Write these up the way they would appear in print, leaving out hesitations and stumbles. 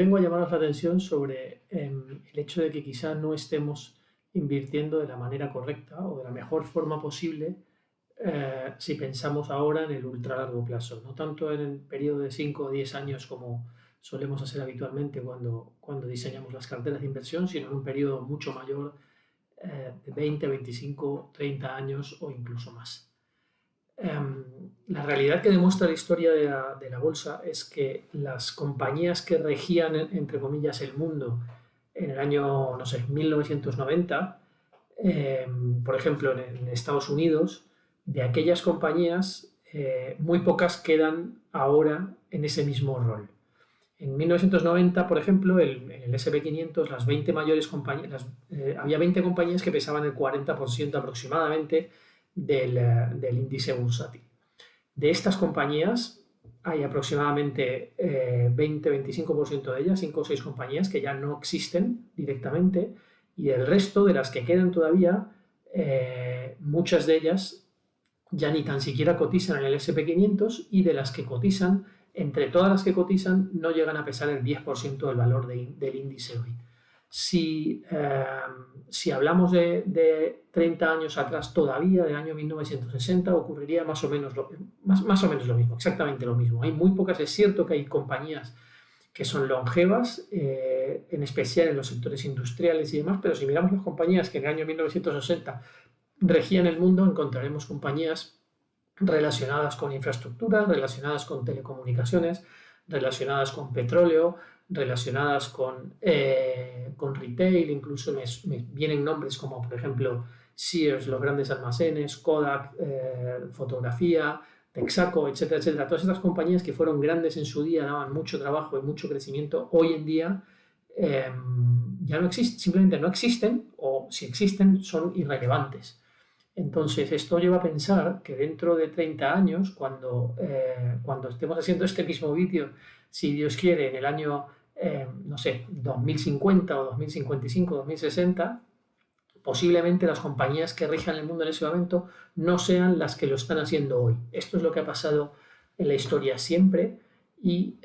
Vengo a llamaros la atención sobre el hecho de que quizá no estemos invirtiendo de la manera correcta o de la mejor forma posible si pensamos ahora en el ultra largo plazo, no tanto en el periodo de 5 o 10 años como solemos hacer habitualmente cuando diseñamos las carteras de inversión, sino en un periodo mucho mayor de 20, 25, 30 años o incluso más. La realidad que demuestra la historia de la bolsa es que las compañías que regían, entre comillas, el mundo en el año, no sé, 1990, por ejemplo, en Estados Unidos, de aquellas compañías, muy pocas quedan ahora en ese mismo rol. En 1990, por ejemplo, en el S&P 500, las 20 mayores compañías, había 20 compañías que pesaban el 40% aproximadamente del índice bursátil. De estas compañías hay aproximadamente 20-25% de ellas, 5 o 6 compañías que ya no existen directamente, y el resto de las que quedan todavía, muchas de ellas ya ni tan siquiera cotizan en el S&P 500, y de las que cotizan, entre todas las que cotizan, no llegan a pesar el 10% del valor del índice hoy. Si hablamos de 30 años atrás todavía, del año 1960, ocurriría más o menos lo mismo, exactamente lo mismo. Hay muy pocas, es cierto que hay compañías que son longevas, en especial en los sectores industriales y demás, pero si miramos las compañías que en el año 1960 regían el mundo, encontraremos compañías relacionadas con infraestructura, relacionadas con telecomunicaciones, relacionadas con petróleo, relacionadas con retail. Incluso me vienen nombres como, por ejemplo, Sears, los grandes almacenes, Kodak, fotografía, Texaco, etcétera, etcétera. Todas estas compañías que fueron grandes en su día, daban mucho trabajo y mucho crecimiento, hoy en día ya no existen, simplemente no existen, o si existen son irrelevantes. Entonces, esto lleva a pensar que dentro de 30 años, cuando estemos haciendo este mismo vídeo, si Dios quiere, en el año, no sé, 2050 o 2055, 2060, posiblemente las compañías que rijan el mundo en ese momento no sean las que lo están haciendo hoy. Esto es lo que ha pasado en la historia siempre, y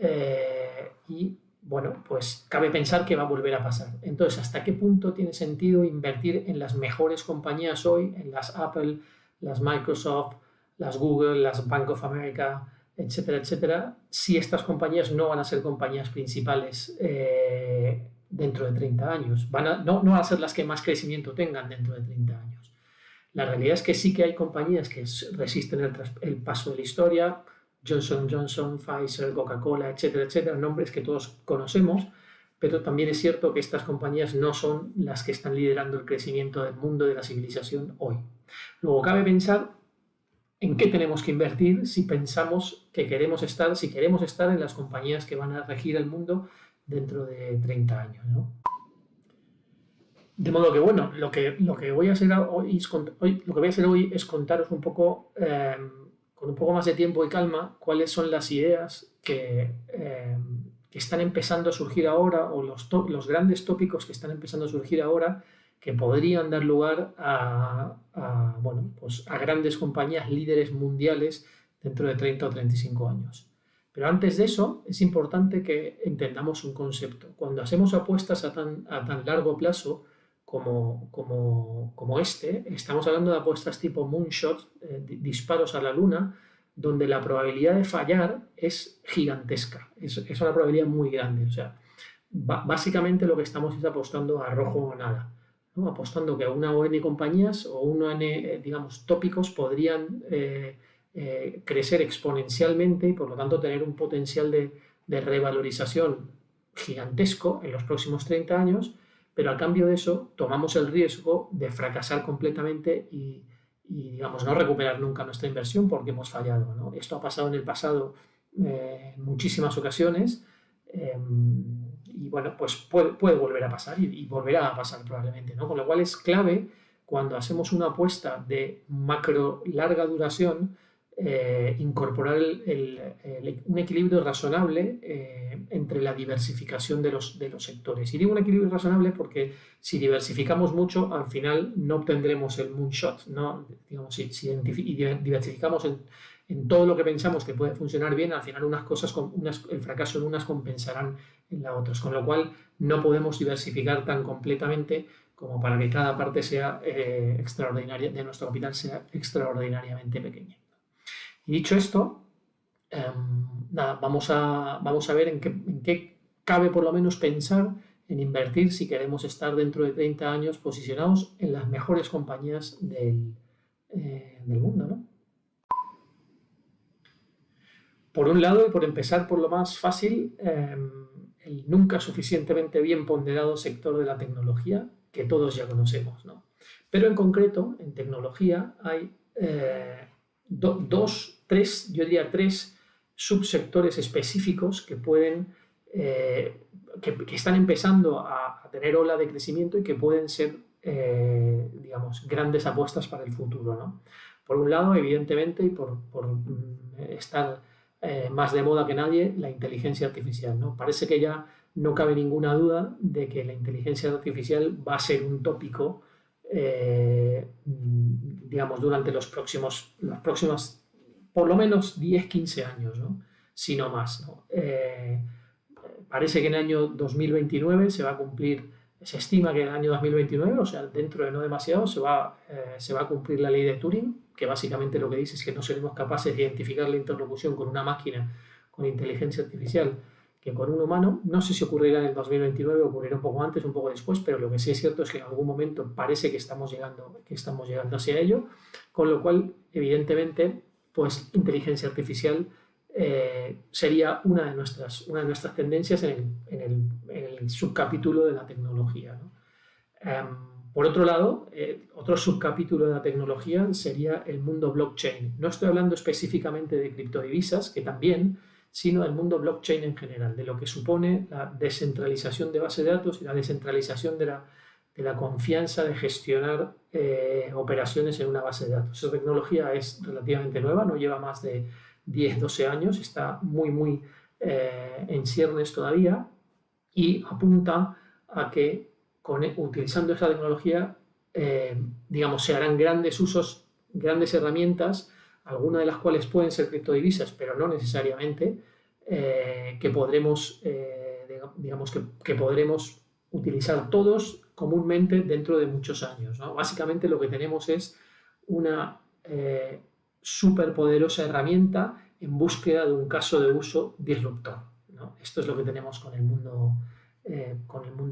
bueno, pues cabe pensar que va a volver a pasar. Entonces, ¿hasta qué punto tiene sentido invertir en las mejores compañías hoy, en las Apple, las Microsoft, las Google, las Bank of America, etcétera, etcétera, si estas compañías no van a ser compañías principales dentro de 30 años? No van a ser las que más crecimiento tengan dentro de 30 años. La realidad es que sí que hay compañías que resisten el paso de la historia. Johnson & Johnson, Pfizer, Coca-Cola, etcétera, etcétera, nombres que todos conocemos, pero también es cierto que estas compañías no son las que están liderando el crecimiento del mundo, de la civilización hoy. Luego cabe pensar en qué tenemos que invertir si pensamos que si queremos estar en las compañías que van a regir el mundo dentro de 30 años, ¿no? De modo que, bueno, lo que voy a hacer hoy es contaros un poco, con un poco más de tiempo y calma, cuáles son las ideas que están empezando a surgir ahora, o los grandes tópicos que están empezando a surgir ahora, que podrían dar lugar bueno, pues a grandes compañías líderes mundiales dentro de 30 o 35 años. Pero antes de eso, es importante que entendamos un concepto. Cuando hacemos apuestas a tan largo plazo como este, estamos hablando de apuestas tipo moonshot, disparos a la luna, donde la probabilidad de fallar es gigantesca, es una probabilidad muy grande. O sea, básicamente lo que estamos es apostando a rojo o nada, ¿no? Apostando que una o n compañías o una n, digamos, tópicos podrían crecer exponencialmente y por lo tanto tener un potencial de revalorización gigantesco en los próximos 30 años, pero a cambio de eso tomamos el riesgo de fracasar completamente y digamos, no recuperar nunca nuestra inversión porque hemos fallado, ¿no? Esto ha pasado en el pasado en muchísimas ocasiones, y bueno, pues puede volver a pasar y volverá a pasar probablemente, ¿no? Con lo cual es clave, cuando hacemos una apuesta de macro larga duración, incorporar un equilibrio razonable entre la diversificación de los sectores. Y digo un equilibrio razonable porque si diversificamos mucho, al final no obtendremos el moonshot, ¿no? Digamos, si diversificamos en todo lo que pensamos que puede funcionar bien, al final el fracaso en unas compensarán en la otra, con lo cual no podemos diversificar tan completamente como para que cada parte sea extraordinaria, de nuestro capital sea extraordinariamente pequeña. Y dicho esto, nada, vamos a ver en qué cabe por lo menos pensar en invertir si queremos estar dentro de 30 años posicionados en las mejores compañías del mundo, ¿no? Por un lado, y por empezar por lo más fácil, el nunca suficientemente bien ponderado sector de la tecnología que todos ya conocemos, ¿no? Pero en concreto, en tecnología hay yo diría tres subsectores específicos que pueden, que están empezando a tener ola de crecimiento y que pueden ser, digamos, grandes apuestas para el futuro, ¿no? Por un lado, evidentemente, y por estar más de moda que nadie, la inteligencia artificial, ¿no? Parece que ya no cabe ninguna duda de que la inteligencia artificial va a ser un tópico, digamos, durante los próximos por lo menos 10-15 años, ¿no? Si no más, ¿no? Parece que en el año 2029 se va a cumplir, se estima que en el año 2029, o sea, dentro de no demasiado, se va a cumplir la ley de Turing, que básicamente lo que dice es que no seremos capaces de identificar la interlocución con una máquina con inteligencia artificial que con un humano. No sé si ocurrirá en el 2029 o ocurrirá un poco antes, un poco después, pero lo que sí es cierto es que en algún momento parece que estamos llegando hacia ello, con lo cual, evidentemente, pues inteligencia artificial sería una de nuestras tendencias en el subcapítulo de la tecnología, ¿no? Por otro lado, otro subcapítulo de la tecnología sería el mundo blockchain. No estoy hablando específicamente de criptodivisas, que también, sino del mundo blockchain en general, de lo que supone la descentralización de bases de datos y la descentralización de la confianza de gestionar operaciones en una base de datos. Esa tecnología es relativamente nueva, no lleva más de 10-12 años, está muy en ciernes todavía y apunta a que utilizando esa tecnología, digamos, se harán grandes usos, grandes herramientas, algunas de las cuales pueden ser criptodivisas, pero no necesariamente, que podremos, digamos, que podremos utilizar todos comúnmente dentro de muchos años, ¿no? Básicamente lo que tenemos es una súper poderosa herramienta en búsqueda de un caso de uso disruptor, ¿no? Esto es lo que tenemos con el mundo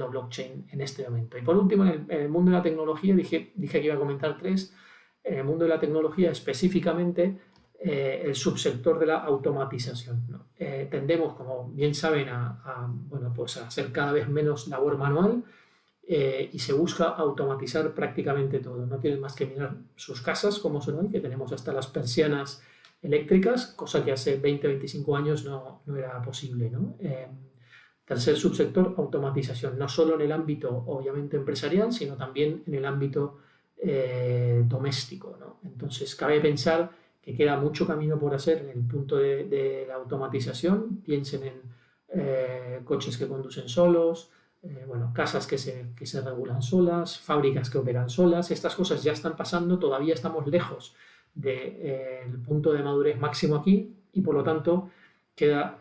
blockchain en este momento. Y por último, en el mundo de la tecnología, dije que iba a comentar tres. En el mundo de la tecnología, específicamente, el subsector de la automatización, ¿no? Tendemos, como bien saben, pues a hacer cada vez menos labor manual y se busca automatizar prácticamente todo. No tienen más que mirar sus casas, como son hoy, que tenemos hasta las persianas eléctricas, cosa que hace 20-25 años no era posible, ¿no? Tercer subsector, automatización, no solo en el ámbito obviamente empresarial, sino también en el ámbito doméstico, ¿no? Entonces, cabe pensar que queda mucho camino por hacer en el punto de la automatización. Piensen en coches que conducen solos, casas que se regulan solas, fábricas que operan solas. Estas cosas ya están pasando, todavía estamos lejos del punto de madurez máximo aquí y por lo tanto queda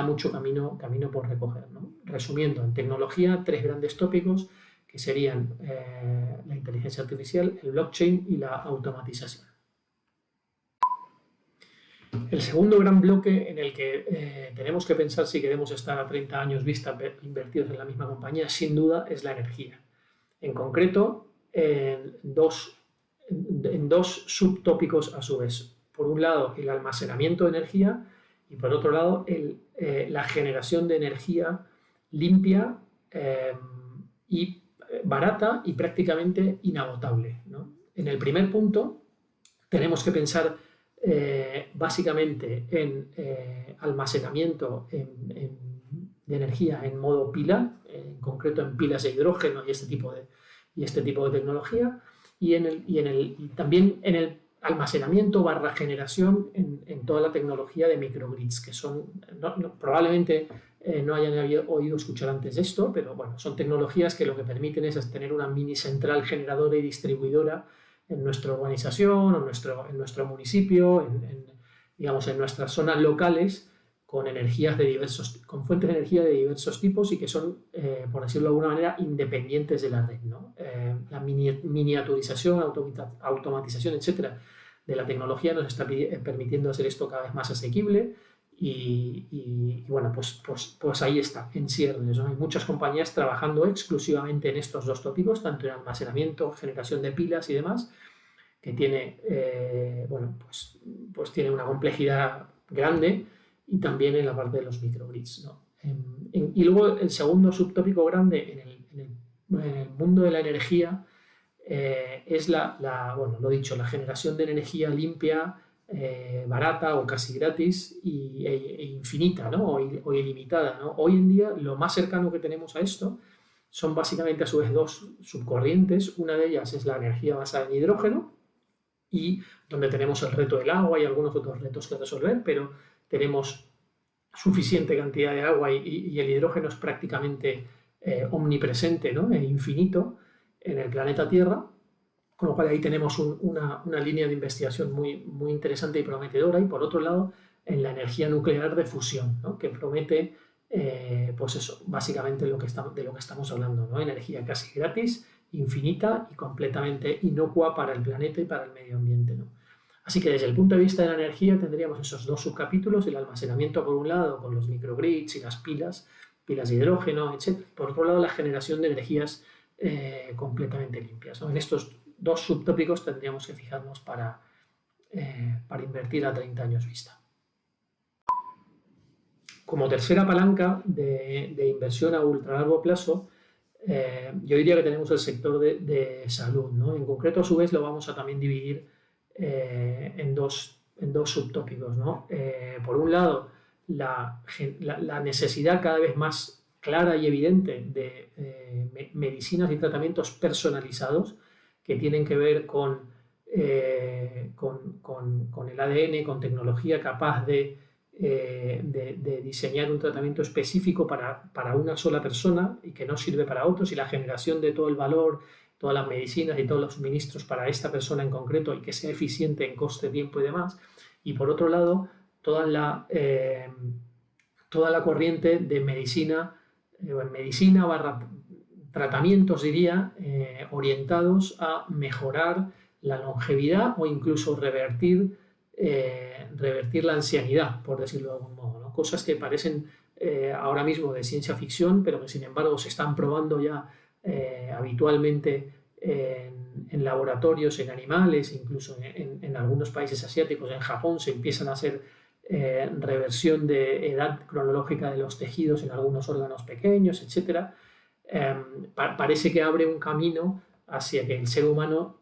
mucho camino por recoger, ¿no? Resumiendo, en tecnología, tres grandes tópicos que serían la inteligencia artificial, el blockchain y la automatización. El segundo gran bloque en el que tenemos que pensar si queremos estar a 30 años vista invertidos en la misma compañía, sin duda, es la energía. En concreto, en dos subtópicos a su vez. Por un lado, el almacenamiento de energía y por otro lado, la generación de energía limpia y barata y prácticamente inagotable, ¿no? En el primer punto, tenemos que pensar básicamente en almacenamiento de energía en modo pila, en concreto en pilas de hidrógeno y este tipo de tecnología, y también en el almacenamiento / generación en toda la tecnología de microgrids, que son, probablemente no hayan oído escuchar antes de esto, pero bueno, son tecnologías que lo que permiten es tener una mini central generadora y distribuidora en nuestra urbanización, en nuestro municipio, digamos, en nuestras zonas locales, con energías con fuentes de energía de diversos tipos y que son, por decirlo de alguna manera, independientes de la red, ¿no? La miniaturización, automatización, etcétera, de la tecnología nos está permitiendo hacer esto cada vez más asequible y bueno, pues ahí está, en ciernes, ¿no? Hay muchas compañías trabajando exclusivamente en estos dos tópicos, tanto en almacenamiento, generación de pilas y demás, que tiene, bueno, pues tiene una complejidad grande, y también en la parte de los microgrids, ¿no? Y luego el segundo subtópico grande en el mundo de la energía es bueno, lo dicho, la generación de energía limpia, barata o casi gratis e infinita, ¿no? O ilimitada, ¿no? Hoy en día lo más cercano que tenemos a esto son básicamente a su vez dos subcorrientes. Una de ellas es la energía basada en hidrógeno, y donde tenemos el reto del agua y algunos otros retos que resolver, pero tenemos suficiente cantidad de agua y el hidrógeno es prácticamente omnipresente, ¿no? E infinito en el planeta Tierra, con lo cual ahí tenemos una línea de investigación muy interesante y prometedora. Y por otro lado, en la energía nuclear de fusión, ¿no? Que promete, pues eso, básicamente de lo que estamos hablando, ¿no? Energía casi gratis, infinita y completamente inocua para el planeta y para el medio ambiente, ¿no? Así que desde el punto de vista de la energía tendríamos esos dos subcapítulos: el almacenamiento por un lado con los microgrids y las pilas de hidrógeno, etc. Por otro lado, la generación de energías completamente limpias, ¿no? En estos dos subtópicos tendríamos que fijarnos para invertir a 30 años vista. Como tercera palanca de inversión a ultra largo plazo, yo diría que tenemos el sector de salud, ¿no? En concreto, a su vez, lo vamos a también dividir en dos subtópicos, ¿no? Por un lado, la necesidad cada vez más clara y evidente de medicinas y tratamientos personalizados que tienen que ver con el ADN, con tecnología capaz de diseñar un tratamiento específico para una sola persona y que no sirve para otros, y la generación de todo el valor, todas las medicinas y todos los suministros para esta persona en concreto, y que sea eficiente en coste, tiempo y demás. Y por otro lado, toda la corriente de medicina barra tratamientos, diría, orientados a mejorar la longevidad o incluso revertir la ancianidad, por decirlo de algún modo, ¿no? Cosas que parecen ahora mismo de ciencia ficción, pero que sin embargo se están probando ya habitualmente en laboratorios, en animales, incluso en algunos países asiáticos. En Japón se empiezan a hacer reversión de edad cronológica de los tejidos en algunos órganos pequeños, etc. Parece que abre un camino hacia que el ser humano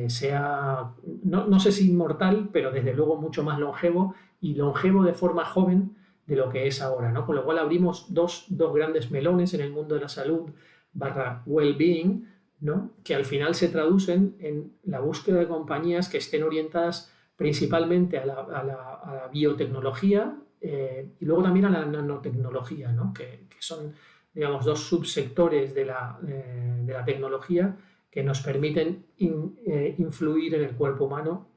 sea, no sé si inmortal, pero desde luego mucho más longevo, y longevo de forma joven de lo que es ahora, ¿no? Con lo cual abrimos dos grandes melones en el mundo de la salud barra well-being, ¿no? Que al final se traducen en la búsqueda de compañías que estén orientadas principalmente a la biotecnología y luego también a la nanotecnología, ¿no? Que son, digamos, dos subsectores de la tecnología que nos permiten influir en el cuerpo humano.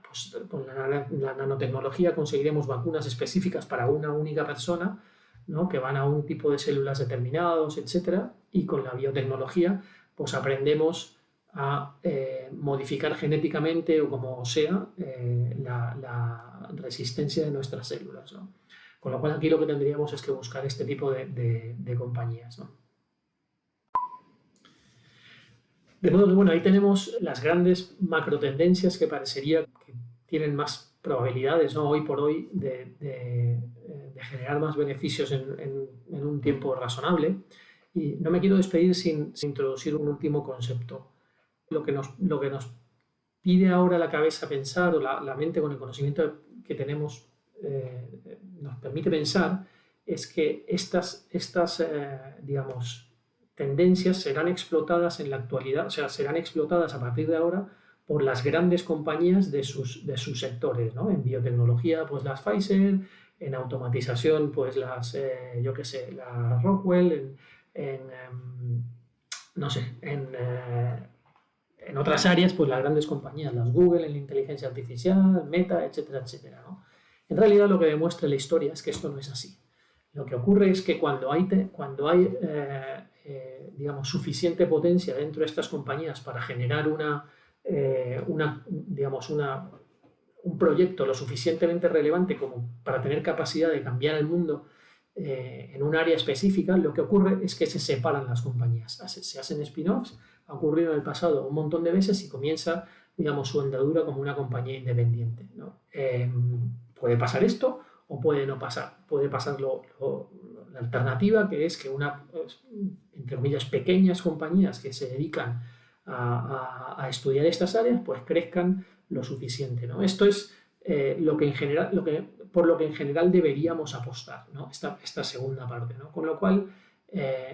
Pues con la nanotecnología conseguiremos vacunas específicas para una única persona, ¿no? Que van a un tipo de células determinados, etc. Y con la biotecnología pues aprendemos a modificar genéticamente o como sea la resistencia de nuestras células, ¿no? Con lo cual aquí lo que tendríamos es que buscar este tipo de compañías, ¿no? De modo que, bueno, ahí tenemos las grandes macro tendencias que parecería que tienen más probabilidades, ¿no? Hoy por hoy de generar más beneficios en un tiempo razonable. Y no me quiero despedir sin introducir un último concepto. Lo que nos pide ahora la cabeza pensar, o la mente con el conocimiento que tenemos nos permite pensar, es que estas digamos, tendencias serán explotadas en la actualidad, o sea, serán explotadas a partir de ahora por las grandes compañías de sus sectores, ¿no? En biotecnología, pues las Pfizer; en automatización, pues las, yo qué sé, la Rockwell; no sé, en otras áreas, pues las grandes compañías, las Google en la inteligencia artificial, Meta, etcétera, etcétera, ¿no? En realidad lo que demuestra la historia es que esto no es así. Lo que ocurre es que cuando hay digamos, suficiente potencia dentro de estas compañías para generar digamos, un proyecto lo suficientemente relevante como para tener capacidad de cambiar el mundo en un área específica, lo que ocurre es que se separan las compañías, se hacen spin-offs, ha ocurrido en el pasado un montón de veces y comienza, digamos, su andadura como una compañía independiente, ¿no? Puede pasar esto o puede no pasar. Puede pasar la alternativa, que es que entre comillas, pequeñas compañías que se dedican a estudiar estas áreas, pues crezcan lo suficiente, ¿no? Esto es por lo que en general deberíamos apostar, ¿no? Esta segunda parte, ¿no? Con lo cual,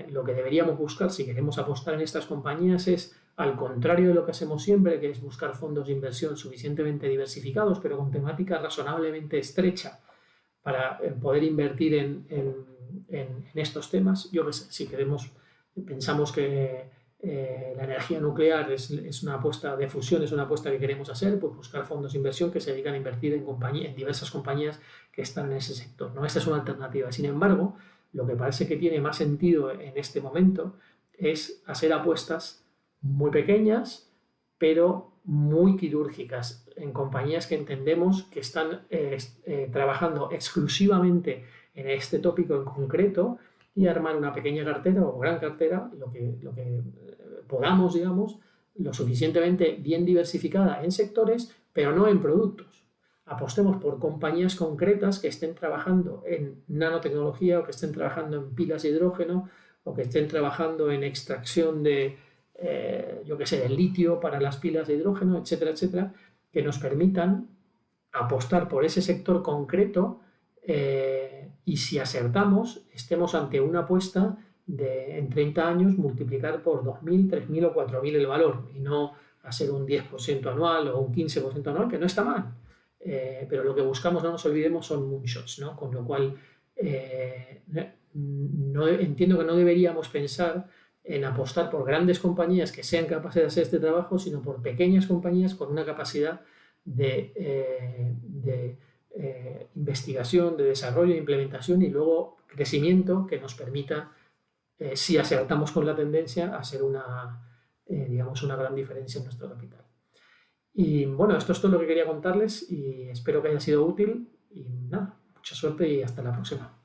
lo que deberíamos buscar si queremos apostar en estas compañías es, al contrario de lo que hacemos siempre, que es buscar fondos de inversión suficientemente diversificados, pero con temática razonablemente estrecha para poder invertir en estos temas. Yo que sé, si pensamos que la energía nuclear es una apuesta de fusión, es una apuesta que queremos hacer, pues buscar fondos de inversión que se dedican a invertir en diversas compañías que están en ese sector, ¿no? Esta es una alternativa. Sin embargo, lo que parece que tiene más sentido en este momento es hacer apuestas muy pequeñas, pero muy quirúrgicas, en compañías que entendemos que están trabajando exclusivamente en este tópico en concreto, y armar una pequeña cartera o gran cartera, lo que podamos, digamos, lo suficientemente bien diversificada en sectores, pero no en productos. Apostemos por compañías concretas que estén trabajando en nanotecnología, o que estén trabajando en pilas de hidrógeno, o que estén trabajando en extracción de, yo qué sé, del litio para las pilas de hidrógeno, etcétera, etcétera, que nos permitan apostar por ese sector concreto, y si acertamos, estemos ante una apuesta de en 30 años multiplicar por 2.000, 3.000 o 4.000 el valor, y no hacer un 10% anual o un 15% anual, que no está mal. Pero lo que buscamos, no nos olvidemos, son moonshots, ¿no? Con lo cual, entiendo que no deberíamos pensar en apostar por grandes compañías que sean capaces de hacer este trabajo, sino por pequeñas compañías con una capacidad de investigación, de desarrollo, de implementación y luego crecimiento que nos permita, si acertamos con la tendencia, hacer digamos, una gran diferencia en nuestro capital. Y bueno, esto es todo lo que quería contarles y espero que haya sido útil y nada, mucha suerte y hasta la próxima.